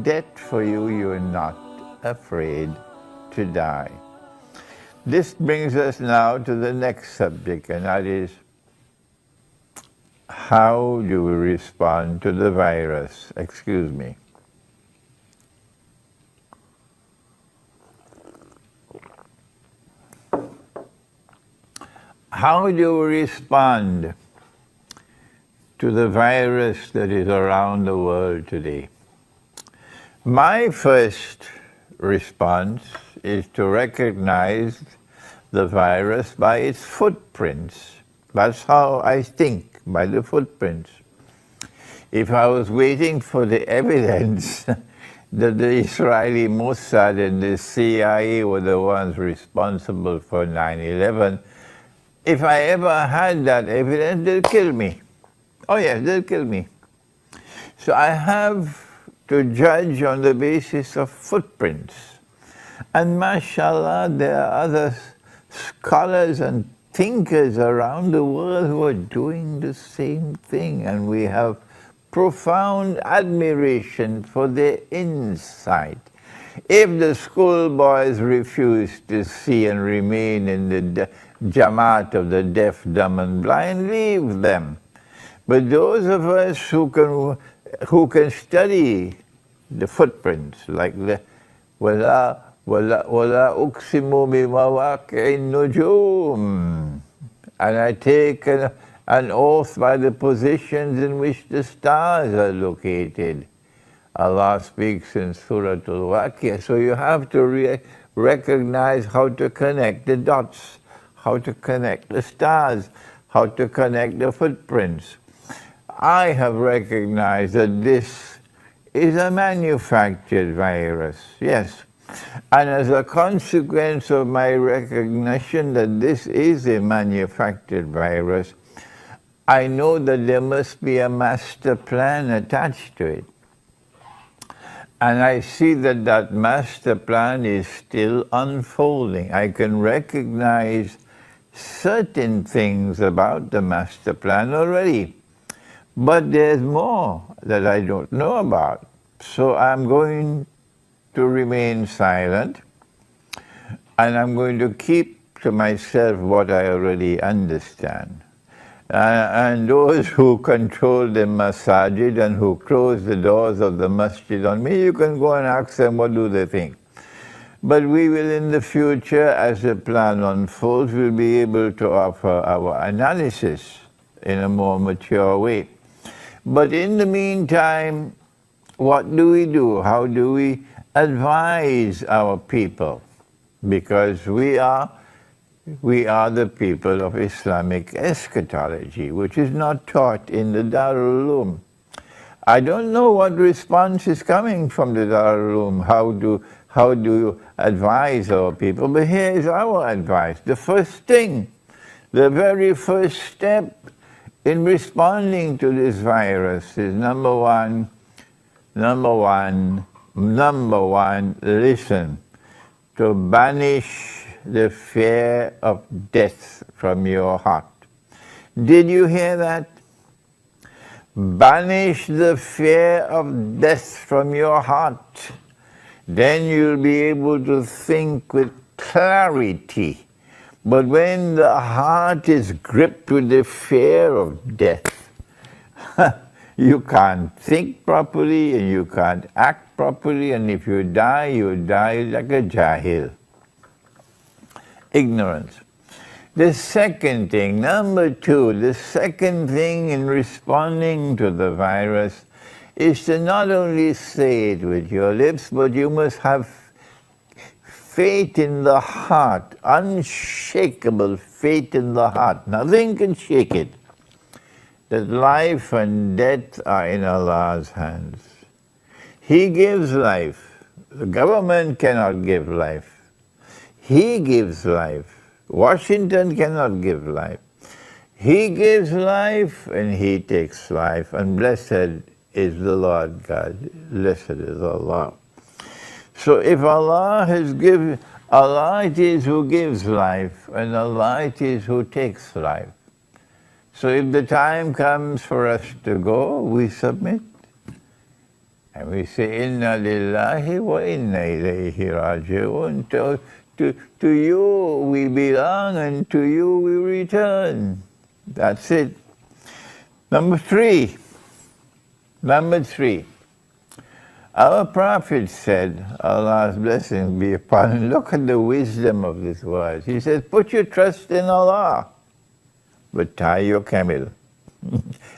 death for you, you're not afraid to die. This brings us now to the next subject, and that is, how do we respond to the virus? Excuse me. How do we respond to the virus that is around the world today? My first response is to recognize the virus by its footprints. That's how I think, by the footprints. If I was waiting for the evidence that the Israeli Mossad and the CIA were the ones responsible for 9/11, if I ever had that evidence, they'll kill me. Oh yes, they'll kill me. So I have to judge on the basis of footprints. And mashallah, there are other scholars and thinkers around the world who are doing the same thing, and we have profound admiration for their insight. If the schoolboys refuse to see and remain in the Jamaat of the deaf, dumb and blind, leave them. But those of us who can study the footprints, like the wala uqsimu bimawaqi'in nujum, and I take an oath by the positions in which the stars are located. Allah speaks in Surah Al-Waqi'ah, so you have to recognize how to connect the dots, how to connect the stars, how to connect the footprints. I have recognized that this is a manufactured virus, yes. And as a consequence of my recognition that this is a manufactured virus, I know that there must be a master plan attached to it. And I see that that master plan is still unfolding. I can recognize certain things about the master plan already, but there's more that I don't know about. So I'm going to remain silent, and I'm going to keep to myself what I already understand. And those who control the masajid and who close the doors of the masjid on me, you can go and ask them what do they think. But we will in the future, as the plan unfolds, we'll be able to offer our analysis in a more mature way. But in the meantime, what do we do? How do we advise our people? Because we are the people of Islamic eschatology, which is not taught in the Darul Uloom. I don't know what response is coming from the Darul Uloom. How do you advise our people? But here is our advice. The first thing, the very first step in responding to this virus is number one, listen, to banish the fear of death from your heart. Did you hear that? Banish the fear of death from your heart. Then you'll be able to think with clarity. But when the heart is gripped with the fear of death, you can't think properly and you can't act properly, and if you die like a jahil. Ignorance. The second thing, number two, the second thing in responding to the virus is to not only say it with your lips, but you must have faith in the heart, unshakable faith in the heart. Nothing can shake it. That life and death are in Allah's hands. He gives life. The government cannot give life. He gives life. Washington cannot give life. He gives life and He takes life. And blessed is the Lord God. Blessed is Allah. So if Allah has given, Allah it is who gives life, and Allah it is who takes life. So if the time comes for us to go, we submit. And we say, Inna lillahi wa inna ilayhi raji'un. To you we belong and to you we return. That's it. Number three. Our Prophet said, Allah's blessings be upon him. Look at the wisdom of this word. He says, put your trust in Allah, but tie your camel.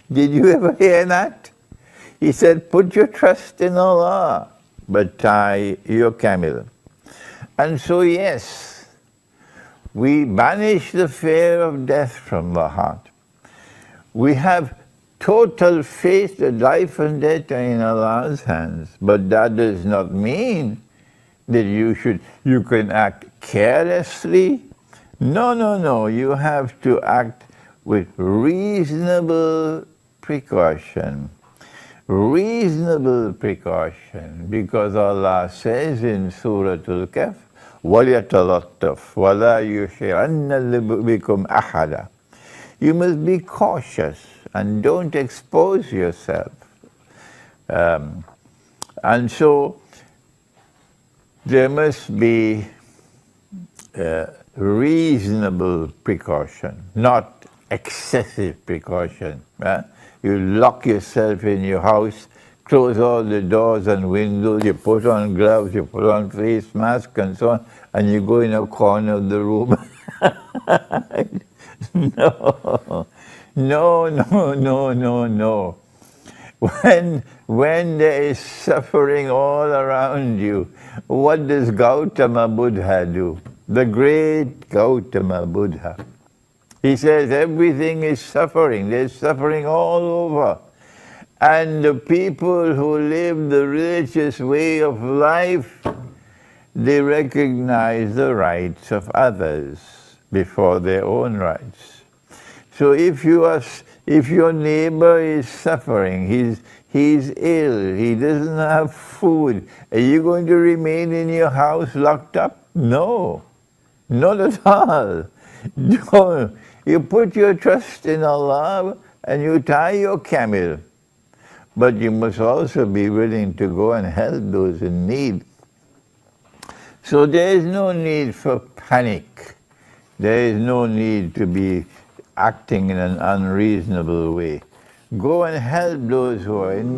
Did you ever hear that? He said, put your trust in Allah, but tie your camel. And so, yes, we banish the fear of death from the heart. We have total faith that life and death are in Allah's hands, but that does not mean that you can act carelessly. No, you have to act with reasonable precaution. Reasonable precaution, because Allah says in Surah Al-Kahf, وَلْيَتَلَطَّفْ وَلَا يُشْعِرَنَّ بِكُمْ أَحَدًا. You must be cautious and don't expose yourself. And so there must be reasonable precaution, not excessive precaution. You lock yourself in your house, close all the doors and windows, you put on gloves, you put on face mask and so on, and you go in a corner of the room. No. When there is suffering all around you, what does Gautama Buddha do? The great Gautama Buddha. He says everything is suffering. There's suffering all over. And the people who live the religious way of life, they recognize the rights of others before their own rights. So if your neighbor is suffering, he's ill, he doesn't have food, are you going to remain in your house locked up? No, not at all. No. You put your trust in Allah and you tie your camel. But you must also be willing to go and help those in need. So there is no need for panic. There is no need to be acting in an unreasonable way. Go and help those who are in